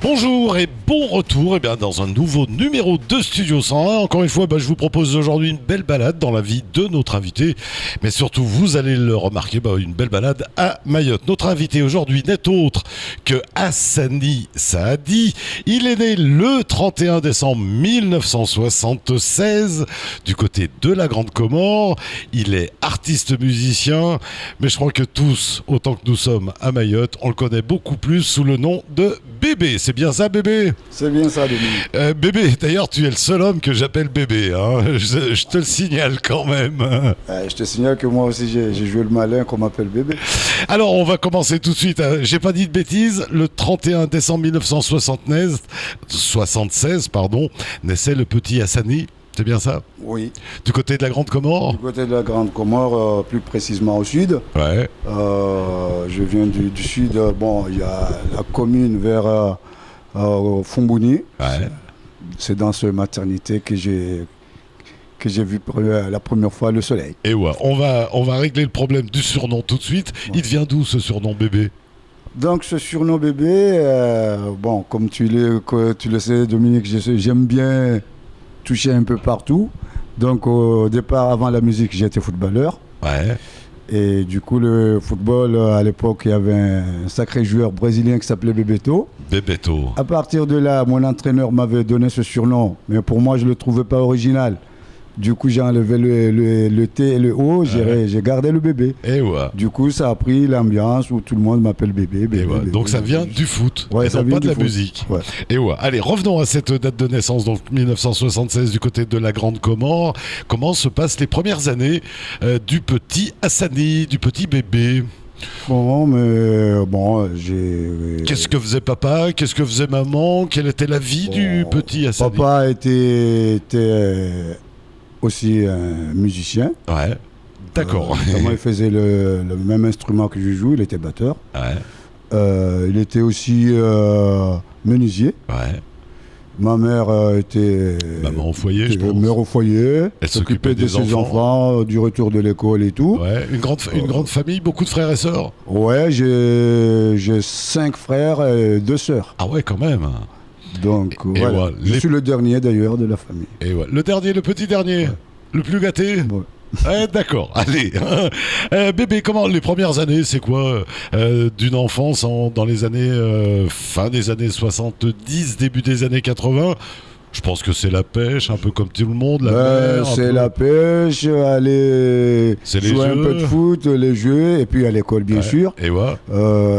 Bonjour et bon retour dans un nouveau numéro de Studio 101. Encore une fois, je vous propose aujourd'hui une belle balade dans la vie de notre invité. Mais surtout, vous allez le remarquer, une belle balade à Mayotte. Notre invité aujourd'hui n'est autre que Hassani Saadi. Il est né le 31 décembre 1976 du côté de la Grande Comore. Il est artiste musicien, mais je crois que tous, autant que nous sommes à Mayotte, on le connaît beaucoup plus sous le nom de Bébé. C'est bien ça, Bébé? C'est bien ça, Denis. Bébé, d'ailleurs, tu es le seul homme que j'appelle Bébé. Je te le signale quand même. Je te signale que moi aussi, j'ai joué le malin qu'on m'appelle Bébé. Alors, on va commencer tout de suite. J'ai pas dit de bêtises. Le 31 décembre 1976, naissait le petit Hassani. C'est bien ça? Oui. Du côté de la Grande Comore? Du côté de la Grande Comore, plus précisément au sud. Ouais. Je viens du sud. Il y a la commune vers Fumbouni. Ouais. C'est dans cette maternité que j'ai vu pour la première fois le soleil. Et ouais, on va régler le problème du surnom tout de suite. Ouais. Il vient d'où ce surnom Bébé? Donc ce surnom Bébé, comme tu le sais, Dominique, j'aime bien toucher un peu partout. Donc au départ, avant la musique, j'étais footballeur. Ouais. Et du coup, le football, à l'époque, il y avait un sacré joueur brésilien qui s'appelait Bebeto. Bebeto. À partir de là, mon entraîneur m'avait donné ce surnom, mais pour moi, je ne le trouvais pas original. Du coup, j'ai enlevé le T et le O, j'ai gardé le Bébé. Et ouais. Du coup, ça a pris l'ambiance où tout le monde m'appelle Bébé. Bébé. Donc ça vient du foot, et non pas de la musique. Ouais. Et ouais. Allez, revenons à cette date de naissance, donc 1976 du côté de la Grande Comore. Comment se passent les premières années du petit Hassani, du petit Bébé? Qu'est-ce que faisait papa? Qu'est-ce que faisait maman? Quelle était la vie du petit Hassani? Papa était aussi un musicien. Ouais. D'accord. Il faisait le même instrument que je joue, il était batteur. Ouais. Il était aussi menuisier. Ouais. Ma mère était maman au foyer, je pense. Mère au foyer. Elle s'occupait de ses enfants, du retour de l'école et tout. Ouais. Une grande famille, beaucoup de frères et sœurs. Ouais, j'ai 5 frères et 2 sœurs. Ah ouais, quand même. Donc voilà. Je suis le dernier d'ailleurs de la famille. Et ouais. Le petit dernier, le plus gâté. Ouais. D'accord, allez. Bébé, comment les premières années, c'est quoi d'une enfance dans les années fin des années 70, début des années 80? Je pense que c'est la pêche, un peu comme tout le monde. C'est la pêche, aller jouer un peu de foot, les jeux, et puis à l'école, bien sûr. Et, ouais.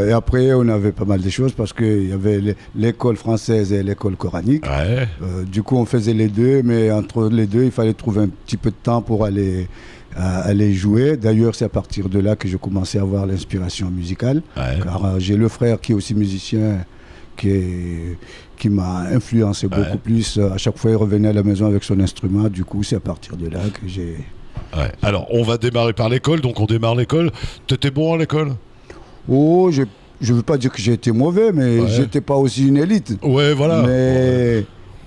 Et après, on avait pas mal de choses parce qu'il y avait l'école française et l'école coranique. Ouais. Du coup, on faisait les deux, mais entre les deux, il fallait trouver un petit peu de temps pour aller jouer. D'ailleurs, c'est à partir de là que je commençais à avoir l'inspiration musicale. Ouais. Car j'ai le frère qui est aussi musicien, qui m'a influencé beaucoup plus. À chaque fois, il revenait à la maison avec son instrument. Du coup, c'est à partir de là que j'ai... Ouais. Alors, on va démarrer par l'école. Donc, on démarre l'école. T'étais bon à l'école? Oh, je ne veux pas dire que j'ai été mauvais, mais j'étais pas aussi une élite. Ouais, voilà.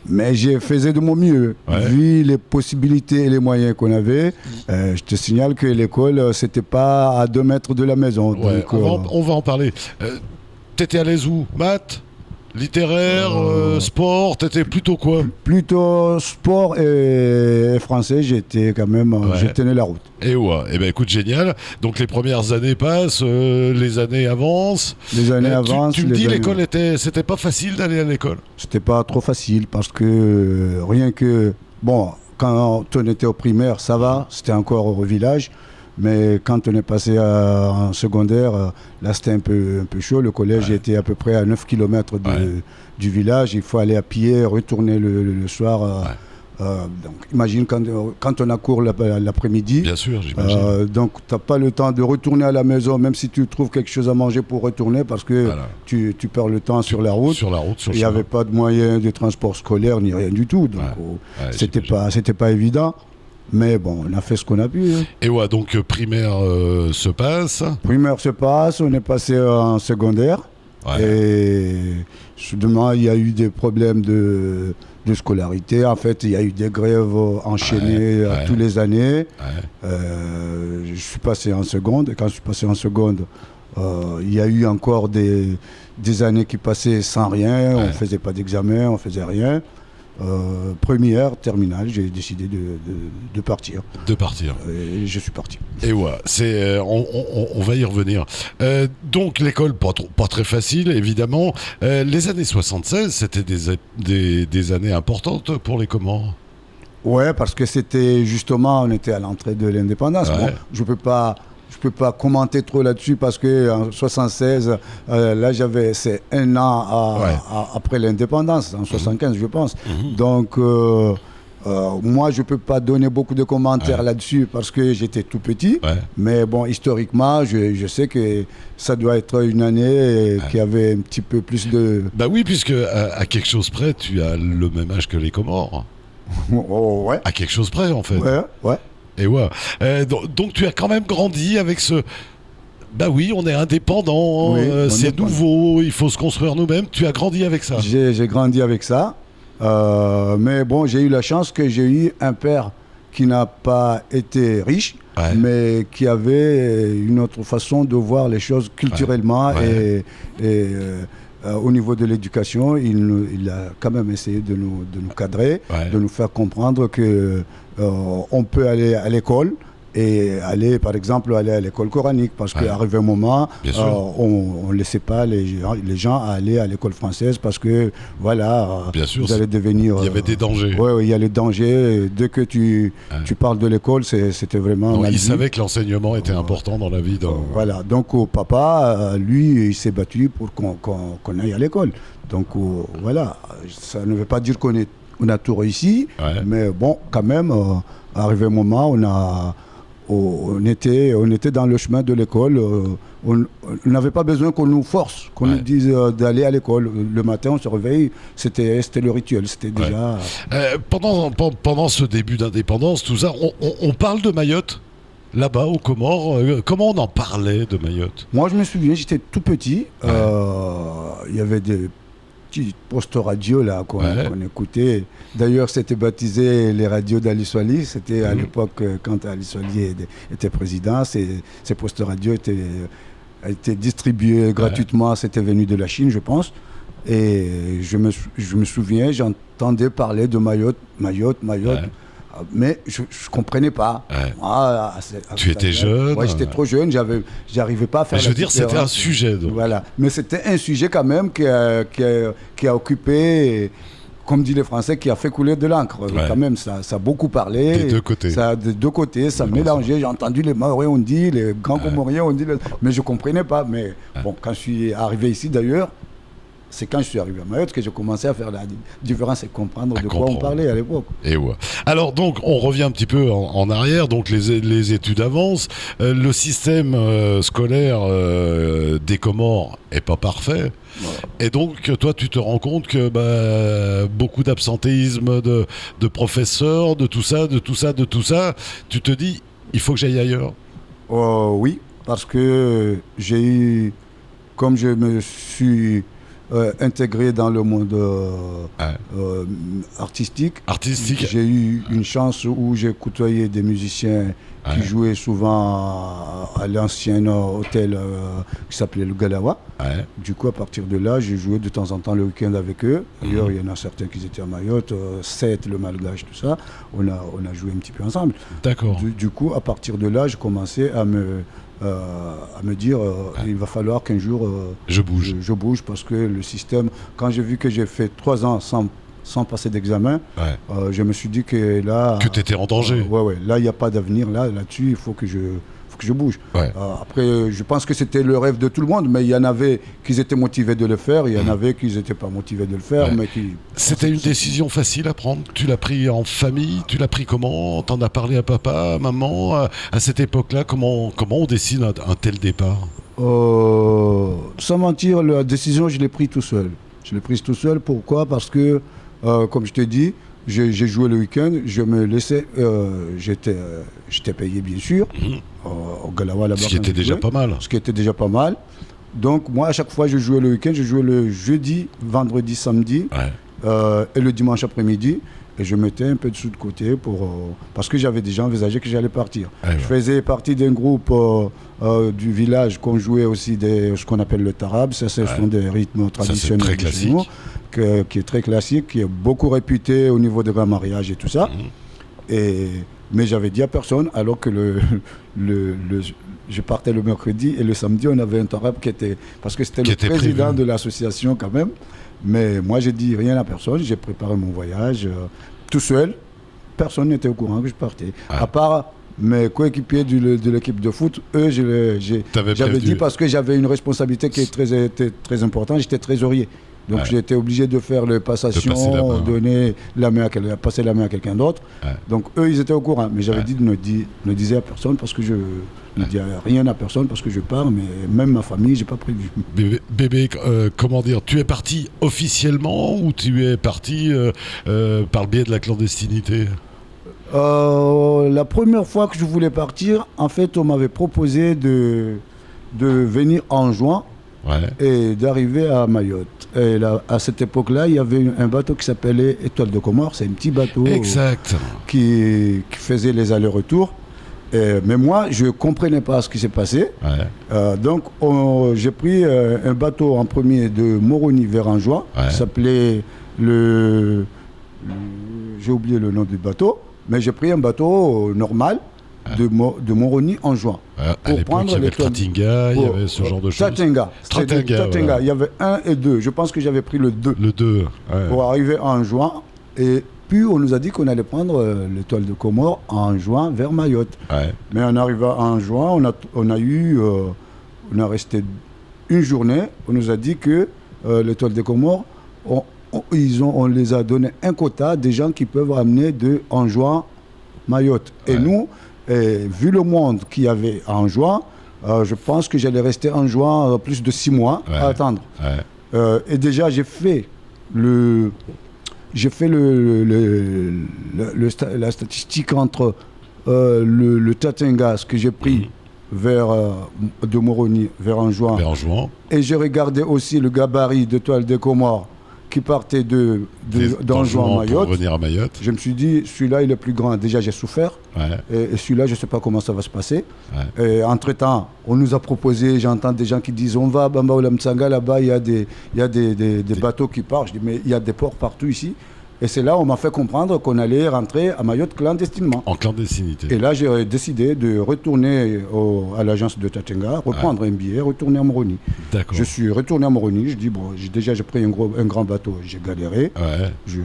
Mais je faisais de mon mieux. Vu les possibilités et les moyens qu'on avait, je te signale que l'école, c'était pas à 2 mètres de la maison. Ouais, donc, on va en parler. T'étais à l'aise où? Maths? Littéraire, sport, t'étais plutôt quoi? Plutôt sport et français, j'étais quand même, j'ai tenu la route. Et ouais, écoute, génial. Donc les premières années passent, les années avancent. Les années avancent. Tu me dis, l'école c'était pas facile d'aller à l'école? C'était pas trop facile parce que rien que, quand on était au primaire, ça va, c'était encore au village. Mais quand on est passé en secondaire, là c'était un peu chaud. Le collège était à peu près à 9 km du village. Il faut aller à pied, retourner le soir. Donc imagine quand on a cours l'après-midi. Bien sûr, j'imagine. Donc tu n'as pas le temps de retourner à la maison, même si tu trouves quelque chose à manger pour retourner, parce que tu perds le temps sur la route. Il n'y avait pas de moyens de transport scolaire ni rien du tout. Donc c'était pas évident. Mais bon, on a fait ce qu'on a pu. Hein. Et ouais, donc primaire se passe. Primaire se passe, on est passé en secondaire. Ouais. Et soudainement, il y a eu des problèmes de scolarité. En fait, il y a eu des grèves enchaînées tous les années. Je suis passé en seconde. Et quand je suis passé en seconde, Il y a eu encore des années qui passaient sans rien, on ne faisait pas d'examen, on ne faisait rien. Première, terminale, j'ai décidé de partir. De partir. Et je suis parti. Et ouais, on va y revenir. Donc l'école, pas très facile, évidemment. Les années 76, c'était des années importantes pour les Comores. Ouais, parce que c'était justement, on était à l'entrée de l'indépendance. Ouais. Bon, je peux pas commenter trop là-dessus parce que en 76, là c'est un an après l'indépendance, en 75 je pense. Donc moi je peux pas donner beaucoup de commentaires là-dessus parce que j'étais tout petit. Mais bon, historiquement, je sais que ça doit être une année qui avait un petit peu plus de... Bah oui, puisque à quelque chose près, tu as le même âge que les Comores. Oh, ouais. À quelque chose près, en fait. Ouais. Et ouais. Donc tu as quand même grandi avec ce... Bah oui, on est indépendant, c'est nouveau, il faut se construire nous-mêmes. Tu as grandi avec ça. J'ai grandi avec ça. Mais bon, j'ai eu la chance que j'ai eu un père qui n'a pas été riche, mais qui avait une autre façon de voir les choses culturellement et au niveau de l'éducation, il a quand même essayé de nous cadrer, de nous faire comprendre que on peut aller à l'école et aller, par exemple, aller à l'école coranique, parce qu'arrivé un moment, on ne laissait pas les gens aller à l'école française parce que, voilà, vous allez devenir... Il y avait des dangers. Oui, il y a les dangers. Dès que tu parles de l'école, c'était vraiment... Non, il savait que l'enseignement était important dans la vie. Voilà, donc papa, lui, il s'est battu pour qu'on aille à l'école. Donc voilà, ça ne veut pas dire qu'on a tout réussi, mais bon, quand même, arrivé un moment, on était dans le chemin de l'école. On n'avait pas besoin qu'on nous force, qu'on nous dise d'aller à l'école. Le matin, on se réveille, c'était le rituel, c'était déjà... Pendant ce début d'indépendance, tout ça, on parle de Mayotte là-bas, aux Comores. Comment on en parlait de Mayotte? Moi, je me souviens, j'étais tout petit. Il y avait des petits postes radio là qu'on écoutait. D'ailleurs, c'était baptisé les radios d'Ali Soili. C'était à l'époque, quand Ali Soili était président, ces postes radio étaient distribués gratuitement. C'était venu de la Chine, je pense. Et je me souviens, j'entendais parler de Mayotte. Mais je ne comprenais pas. Tu étais jeune. Ouais, j'étais trop jeune, j'arrivais pas à faire. Je veux dire, c'était un sujet. Donc. Voilà, mais c'était un sujet quand même qui a occupé, comme disent les Français, qui a fait couler de l'encre. Quand même, ça a beaucoup parlé. Des deux côtés. Des deux côtés, ça mélangeait. J'ai entendu les Maoris, on dit, les grands Comoriens, on dit, mais je comprenais pas. Mais bon, quand je suis arrivé ici, d'ailleurs. C'est quand je suis arrivé à Mayotte que j'ai commencé à faire la différence et comprendre de quoi on parlait à l'époque. Et ouais. Alors donc, on revient un petit peu en arrière, donc les études avancent, le système scolaire des Comores est pas parfait. Et donc, toi, tu te rends compte que beaucoup d'absentéisme de professeurs, de tout ça, tu te dis, il faut que j'aille ailleurs. Oui, parce que j'ai eu, comme je me suis... intégré dans le monde artistique. J'ai eu une chance où j'ai côtoyé des musiciens qui jouaient souvent à l'ancien hôtel qui s'appelait le Galawa. Du coup, à partir de là, j'ai joué de temps en temps le week-end avec eux. D'ailleurs, il y en a certains qui étaient à Mayotte, Seth, le Malgache, tout ça. On a joué un petit peu ensemble. D'accord. Du coup, à partir de là, j'ai commencé à me dire il va falloir qu'un jour je bouge parce que le système, quand j'ai vu que j'ai fait 3 ans sans passer d'examen, je me suis dit que là... Que tu étais en danger. Là, il n'y a pas d'avenir. Là-dessus, il faut que je bouge. Après, je pense que c'était le rêve de tout le monde, mais il y en avait qui étaient motivés de le faire, il y en avait qui n'étaient pas motivés de le faire. Mais qui... C'était une décision facile à prendre? Tu l'as pris en famille? Tu l'as pris comment? T'en as parlé à papa, à maman? À cette époque-là, comment on décide un tel départ? Sans mentir, la décision, je l'ai prise tout seul. Je l'ai prise tout seul. Pourquoi? Parce que, comme je te dis, j'ai joué le week-end, je me laissais, j'étais payé bien sûr, au Galawa là-bas. Ce qui était déjà pas mal. Ce qui était déjà pas mal. Donc moi, à chaque fois, je jouais le week-end, je jouais le jeudi, vendredi, samedi et le dimanche après-midi. Et je mettais un peu de sous de côté parce que j'avais déjà envisagé que j'allais partir. Ouais. Je faisais partie d'un groupe du village qu'on jouait aussi ce qu'on appelle le tarab. Ça, ce sont des rythmes traditionnels. Ça, c'est très classique. Qui est très classique, qui est beaucoup réputé au niveau des grands mariages et tout ça. Mais j'avais dit à personne, alors que je partais le mercredi et le samedi, on avait un tarab qui était... Parce que c'était le président de l'association quand même. Mais moi, j'ai dit rien à personne. J'ai préparé mon voyage tout seul. Personne n'était au courant que je partais. À part mes coéquipiers de l'équipe de foot, eux, j'avais dit parce que j'avais une responsabilité qui était très importante. J'étais trésorier. Donc j'ai été obligé de faire les passations, passer la main à quelqu'un d'autre. Donc eux, ils étaient au courant. Mais j'avais dit ne disais à personne parce que je ne dis rien à personne parce que je pars, mais même ma famille, j'ai pas prévu. Bébé, comment dire, tu es parti officiellement ou tu es parti par le biais de la clandestinité? La première fois que je voulais partir, en fait, on m'avait proposé de venir en juin. Et d'arriver à Mayotte. Et là, à cette époque-là, il y avait un bateau qui s'appelait Étoile de Comores. C'est un petit bateau qui faisait les allers-retours. Mais moi, je ne comprenais pas ce qui s'est passé. Donc, j'ai pris un bateau en premier de Moroni vers Anjouan, qui s'appelait j'ai oublié le nom du bateau, mais j'ai pris un bateau normal. De Moroni en juin. À l'époque, il y avait le Tratinga, il y avait ce genre de choses. Tratinga. Il y avait 1 et 2. Je pense que j'avais pris le 2. Le 2, pour arriver en juin. Et puis, on nous a dit qu'on allait prendre l'étoile de Comores en juin vers Mayotte. Mais en arrivant en juin, on a resté une journée. On nous a dit que l'étoile de Comores, on les a donné un quota des gens qui peuvent ramener en juin Mayotte. Et nous, vu le monde qu'il y avait en juin, je pense que j'allais rester en juin plus de 6 mois à attendre. Et déjà, j'ai fait la statistique entre le Tatinga, ce que j'ai pris de Moroni vers Anjouan. Et j'ai regardé aussi le gabarit d'étoile des Comores qui partait d'Anjouan à Mayotte. Pour revenir à Mayotte. Je me suis dit, celui-là, il est plus grand. Déjà, j'ai souffert. Et celui-là, je ne sais pas comment ça va se passer. Et entre-temps, on nous a proposé, j'entends des gens qui disent, on va à Bamba Oula Mtsanga, là-bas, il y a des bateaux qui partent. Je dis, mais il y a des ports partout ici. Et c'est là où on m'a fait comprendre qu'on allait rentrer à Mayotte clandestinement. En clandestinité. Et là, j'ai décidé de retourner à l'agence de Tatinga, reprendre un billet, retourner à Moroni. D'accord. Je suis retourné à Moroni. Je dis, bon, j'ai pris un grand bateau, j'ai galéré. Je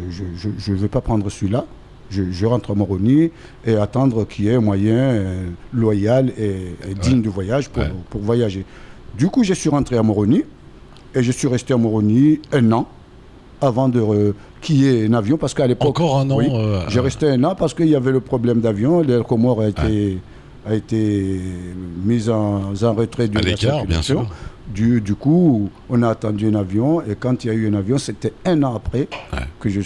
ne vais pas prendre celui-là. Je rentre à Moroni et attendre qu'il y ait un moyen loyal et digne du voyage pour voyager. Du coup, je suis rentré à Moroni et je suis resté à Moroni 1 an avant qu'il y ait un avion, parce qu'à l'époque... Encore un an j'ai resté 1 an parce qu'il y avait le problème d'avion. L'Air Comores a été mise en retrait de la circulation. Du coup, on a attendu un avion, et quand il y a eu un avion, c'était 1 an après que j'ai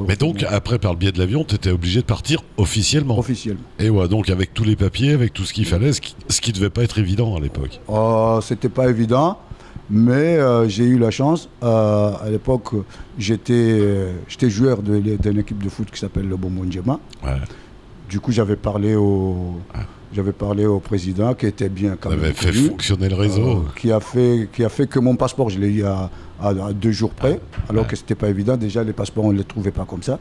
Mais donc, après, par le biais de l'avion, tu étais obligé de partir officiellement. Officiellement. Et donc avec tous les papiers, avec tout ce qu'il fallait, ce qui devait pas être évident à l'époque. C'était pas évident. Mais j'ai eu la chance, à l'époque, j'étais joueur d'une équipe de foot qui s'appelle le Bombon-Djema. Du coup, j'avais parlé au président qui était bien quand même. Fait fonctionner le réseau. Qui a fait que mon passeport, je l'ai eu à 2 jours près, alors que c'était pas évident. Déjà, les passeports, on ne les trouvait pas comme ça.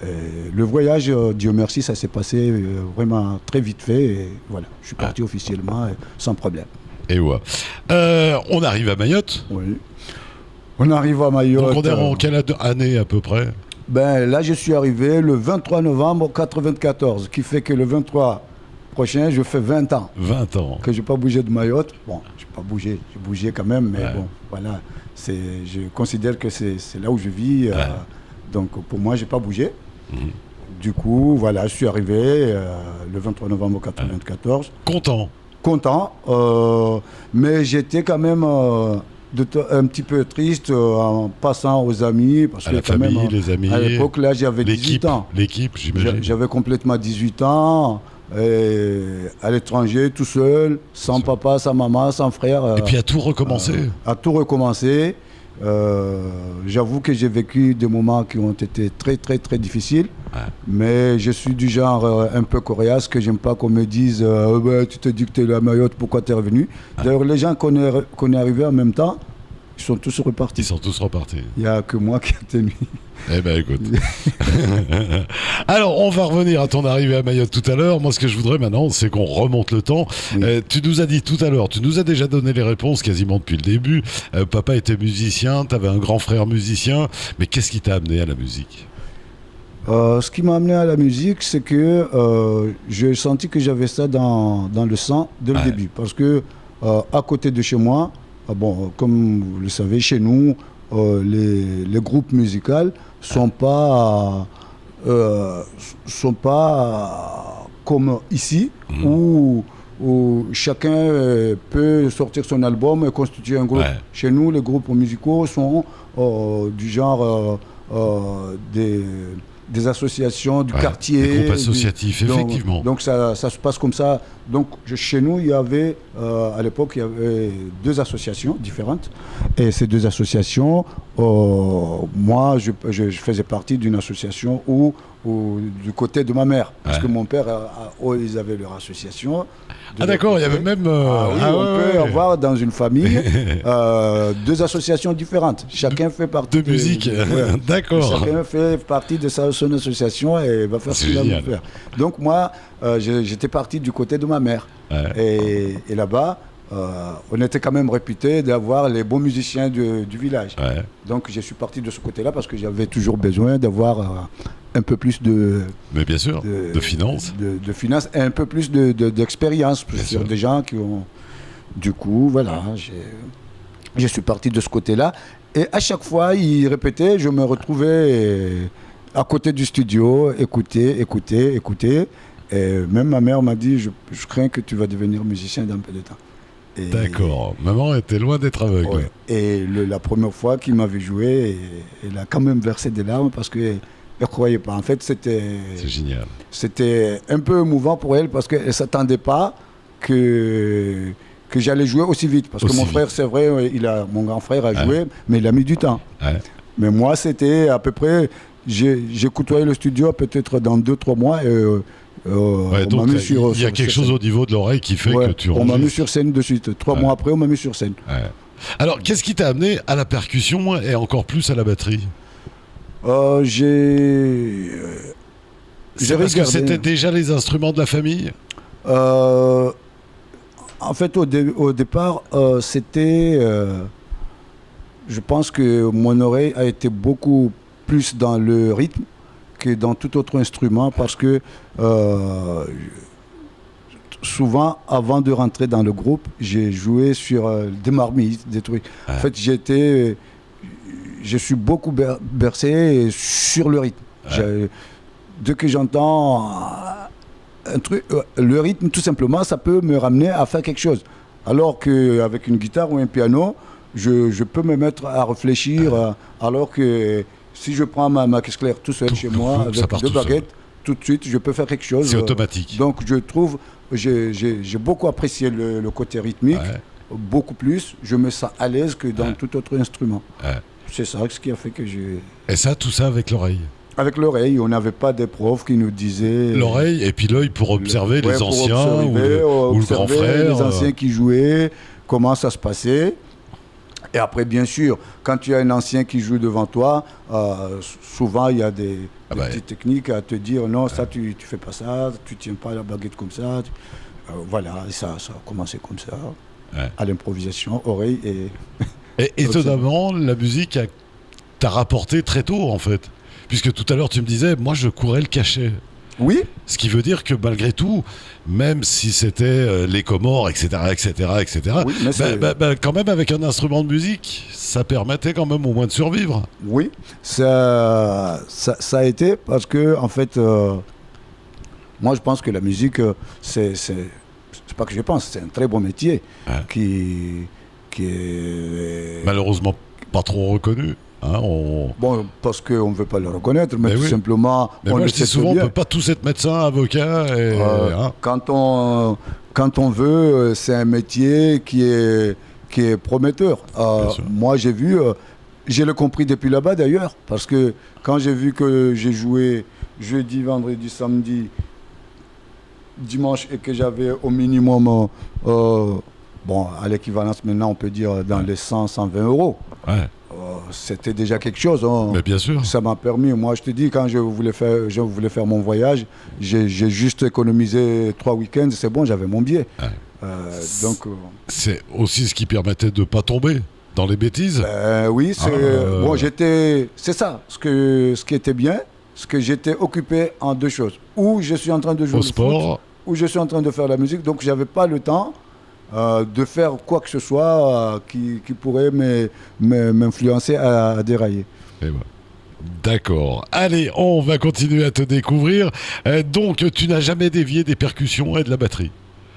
Le voyage, Dieu merci, ça s'est passé vraiment très vite fait. Et voilà, je suis parti officiellement sans problème. Et on arrive à Mayotte. Oui. On arrive à Mayotte. Donc on est en quelle année à peu près? Là, je suis arrivé le 23 novembre 1994, qui fait que le 23 prochain, je fais 20 ans. 20 ans. Que je n'ai pas bougé de Mayotte. Bon, je n'ai pas bougé, j'ai bougé quand même, mais bon, voilà. Je considère que c'est là où je vis. Donc pour moi, je n'ai pas bougé. Du coup, voilà, je suis arrivé le 23 novembre 1994. Content, mais j'étais quand même un petit peu triste en passant aux amis, parce que quand même, les amis, à l'époque là j'avais 18 ans. L'équipe, j'imagine. J'avais complètement 18 ans, à l'étranger, tout seul, sans papa, sans maman, sans frère. Et puis à tout recommencer. À tout recommencer. J'avoue que j'ai vécu des moments qui ont été très très très difficiles, mais je suis du genre un peu coriace, que j'aime pas qu'on me dise bah, tu te dis que tu es à Mayotte, pourquoi tu es revenu. D'ailleurs, les gens qu'on est arrivés en même temps, ils sont tous repartis. Ils sont tous repartis. Il n'y a que moi qui ai tenu. Eh ben écoute. Alors, on va revenir à ton arrivée à Mayotte tout à l'heure. Moi, ce que je voudrais maintenant, c'est qu'on remonte le temps. Oui. Tu nous as dit tout à l'heure, tu nous as déjà donné les réponses quasiment depuis le début. Papa était musicien, tu avais un grand frère musicien. Mais qu'est-ce qui t'a amené à la musique ? Ce qui m'a amené à la musique, c'est que j'ai senti que j'avais ça dans le sang dès le début. Parce que à côté de chez moi, bon, comme vous le savez, chez nous, les groupes musicaux sont pas comme ici, où chacun peut sortir son album et constituer un groupe. Ouais. Chez nous, les groupes musicaux sont du genre des associations du quartier. Des groupes associatifs, effectivement. Donc ça se passe comme ça. Donc chez nous, il y avait, à l'époque, il y avait 2 associations différentes. Et ces 2 associations, moi, je faisais partie d'une association du côté de ma mère. Parce que mon père, ils avaient leur association. Ah d'accord, il y avait même... on peut avoir dans une famille 2 associations différentes. Chacun fait partie de musique. D'accord. Chacun fait partie de son association et va faire ce qu'il a à faire. Donc moi, j'étais parti du côté de ma mère. Et là-bas, on était quand même réputé d'avoir les bons musiciens du village. Donc je suis parti de ce côté-là parce que j'avais toujours besoin d'avoir un peu plus mais bien sûr, de finances. De finances et un peu plus d'expérience sur des gens qui ont... Du coup, voilà, je suis parti de ce côté-là. Et à chaque fois, il répétait, je me retrouvais à côté du studio, écouter. Et même ma mère m'a dit, je crains que tu vas devenir musicien dans un peu de temps. D'accord, maman était loin d'être aveugle. Ouais. Et la première fois qu'il m'avait joué, elle a quand même versé des larmes parce qu'elle ne croyait pas. En fait, c'est génial. C'était un peu émouvant pour elle parce qu'elle ne s'attendait pas que j'allais jouer aussi vite. Parce que mon frère, c'est vrai, mon grand frère a joué, mais il a mis du temps. Mais moi, c'était à peu près... J'ai côtoyé le studio peut-être dans 2-3 mois et... donc il y a quelque chose au niveau de l'oreille qui fait que tu on m'a mis sur scène de suite. 3 mois après, on m'a mis sur scène. Alors, qu'est-ce qui t'a amené à la percussion et encore plus à la batterie ? C'est parce que c'était déjà les instruments de la famille ? En fait, au départ, c'était... je pense que mon oreille a été beaucoup plus dans le rythme que dans tout autre instrument parce que souvent, avant de rentrer dans le groupe, j'ai joué sur des marmites, des trucs. En fait, je suis beaucoup bercé sur le rythme. Dès que j'entends un truc, le rythme, tout simplement, ça peut me ramener à faire quelque chose. Alors qu'avec une guitare ou un piano, je peux me mettre à réfléchir, alors que si je prends ma caisse claire tout seul chez moi, avec 2 baguettes, tout de suite, je peux faire quelque chose. C'est automatique. Donc, je trouve, j'ai beaucoup apprécié le côté rythmique, beaucoup plus. Je me sens à l'aise que dans tout autre instrument. C'est ça ce qui a fait que j'ai... Et ça, tout ça avec l'oreille ? Avec l'oreille, on n'avait pas des profs qui nous disaient... L'oreille et puis l'œil pour observer les anciens ou le grand frère. Les anciens qui jouaient, comment ça se passait. Et après, bien sûr, quand tu as un ancien qui joue devant toi, souvent il y a des petites techniques à te dire non, ça tu fais pas ça, tu tiens pas la baguette comme ça. Voilà, et ça a commencé comme ça, à l'improvisation, oreille et... Et étonnamment, la musique t'a rapporté très tôt en fait. Puisque tout à l'heure tu me disais, moi je courais le cachet. Oui. Ce qui veut dire que malgré tout, même si c'était les Comores, etc., oui, quand même avec un instrument de musique, ça permettait quand même au moins de survivre. Oui, ça a été parce que en fait, moi je pense que la musique, c'est pas que je pense, c'est un très bon métier qui est malheureusement pas trop reconnu. Bon, parce qu'on ne veut pas le reconnaître, mais tout simplement... Mais moi, je dis souvent, on ne peut pas tous être médecin, avocat... Quand on veut, c'est un métier qui est prometteur. Moi, j'ai vu Je l'ai compris depuis là-bas d'ailleurs, parce que quand j'ai vu que j'ai joué jeudi, vendredi, samedi, dimanche et que j'avais au minimum, bon, à l'équivalence maintenant, on peut dire dans les 100, 120 euros. Ouais. C'était déjà quelque chose. Hein. Mais bien sûr. Ça m'a permis. Moi, je te dis, quand je voulais faire mon voyage, j'ai juste économisé 3 week-ends. C'est bon, j'avais mon billet. Ouais. Donc. C'est aussi ce qui permettait de ne pas tomber dans les bêtises. Oui, bon, c'est ça. Ce qui était bien, c'est que j'étais occupé en 2 choses. Ou je suis en train de jouer au sport, foot, ou je suis en train de faire la musique. Donc, j'avais pas le temps de faire quoi que ce soit qui pourrait m'influencer à dérailler. Et voilà. D'accord. Allez, on va continuer à te découvrir. Donc, tu n'as jamais dévié des percussions et de la batterie?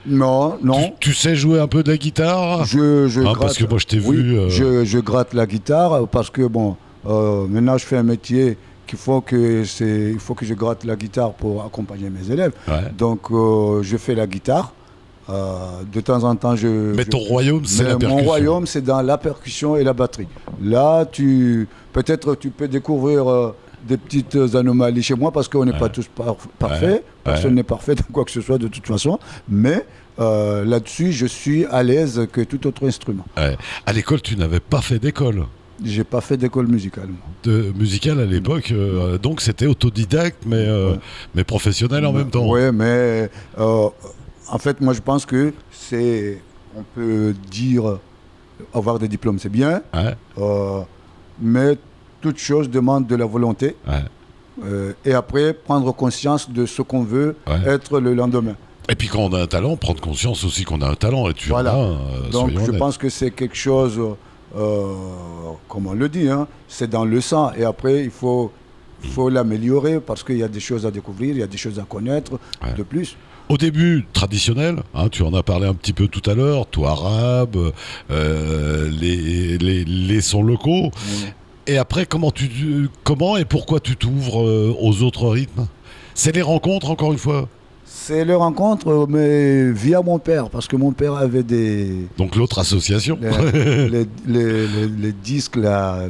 Non. Tu sais jouer un peu de la guitare? Je gratte. Parce que moi, je t'ai vu... Je gratte la guitare parce que, bon, maintenant, je fais un métier il faut que je gratte la guitare pour accompagner mes élèves. Ouais. Donc, je fais la guitare. De temps en temps, Mais ton royaume, c'est la percussion. Mon royaume, c'est dans la percussion et la batterie. Là, peut-être tu peux découvrir des petites anomalies chez moi parce qu'on n'est pas tous parfaits. Personne n'est parfait dans quoi que ce soit de toute façon. Mais là-dessus, je suis à l'aise que tout autre instrument. Ouais. À l'école, tu n'avais pas fait d'école? J'ai pas fait d'école musicale. Musicale à l'époque, donc c'était autodidacte, mais professionnel en même temps. Oui, mais en fait, moi je pense que on peut dire, avoir des diplômes, c'est bien, mais toute chose demande de la volonté. Et après, prendre conscience de ce qu'on veut être le lendemain. Et puis quand on a un talent, prendre conscience aussi qu'on a un talent. Et tu voilà. Donc je honnête. pense que c'est quelque chose... comme on le dit, hein, c'est dans le sang. Et après, il faut l'améliorer parce qu'il y a des choses à découvrir, il y a des choses à connaître de plus. Au début, traditionnel, hein, tu en as parlé un petit peu tout à l'heure, tout arabe, les sons locaux. Et après, comment et pourquoi tu t'ouvres aux autres rythmes? C'est les rencontres, encore une fois? C'est les rencontres, mais via mon père, parce que mon père avait des... Donc l'autre association. les disques, là,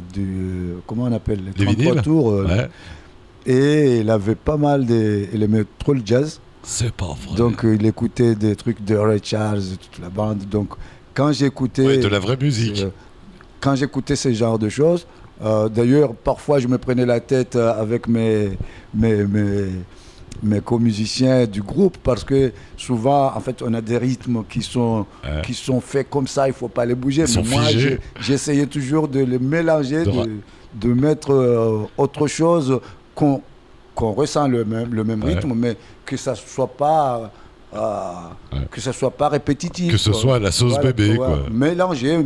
comment on appelle? Les 33 tours. Et il avait pas mal il aimait trop le jazz. C'est pas vrai. Donc il écoutait des trucs de Ray Charles, toute la bande. Donc quand j'écoutais... Oui, de la vraie musique. Quand j'écoutais ce genre de choses, d'ailleurs, parfois je me prenais la tête avec mes co-musiciens du groupe parce que souvent en fait on a des rythmes qui sont faits comme ça, il faut pas les bouger. Mais moi j'essayais toujours de les mélanger, de mettre autre chose qu'on ressent le même rythme, mais que ça soit pas répétitif, que ce soit la sauce bébé quoi. Mélanger,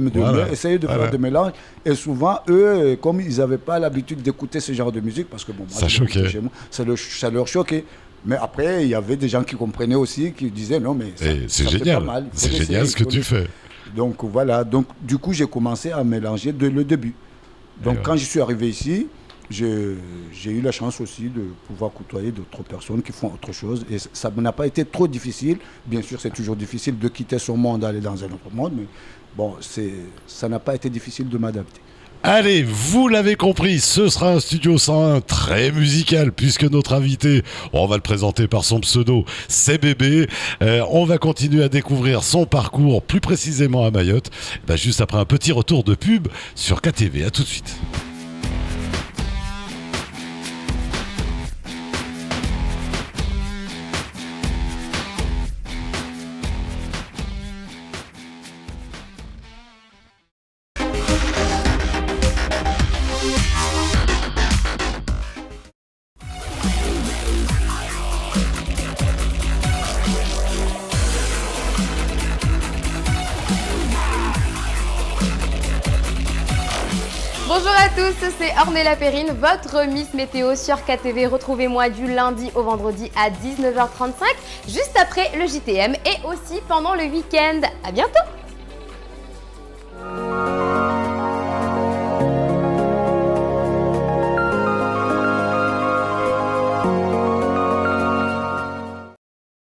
essayer de faire des mélanges. Et souvent eux, comme ils n'avaient pas l'habitude d'écouter ce genre de musique, parce que bon, moi, ça choquait, ça leur choquait. Mais après, il y avait des gens qui comprenaient aussi, qui disaient non, mais c'est génial, c'est génial ce que tu fais. Donc voilà, donc du coup j'ai commencé à mélanger dès le début. Donc quand je suis arrivé ici, j'ai eu la chance aussi de pouvoir côtoyer d'autres personnes qui font autre chose. Et ça n'a pas été trop difficile. Bien sûr, c'est toujours difficile de quitter son monde, d'aller dans un autre monde, mais bon, ça n'a pas été difficile de m'adapter. Allez, vous l'avez compris, ce sera un Studio 101 très musical puisque notre invité, on va le présenter par son pseudo, c'est Bébé. On va continuer à découvrir son parcours plus précisément à Mayotte, juste après un petit retour de pub sur KTV. À tout de suite. Bonjour à tous, c'est Ornella Perrine, votre Miss Météo sur KTV. Retrouvez-moi du lundi au vendredi à 19h35, juste après le JTM et aussi pendant le week-end. À bientôt!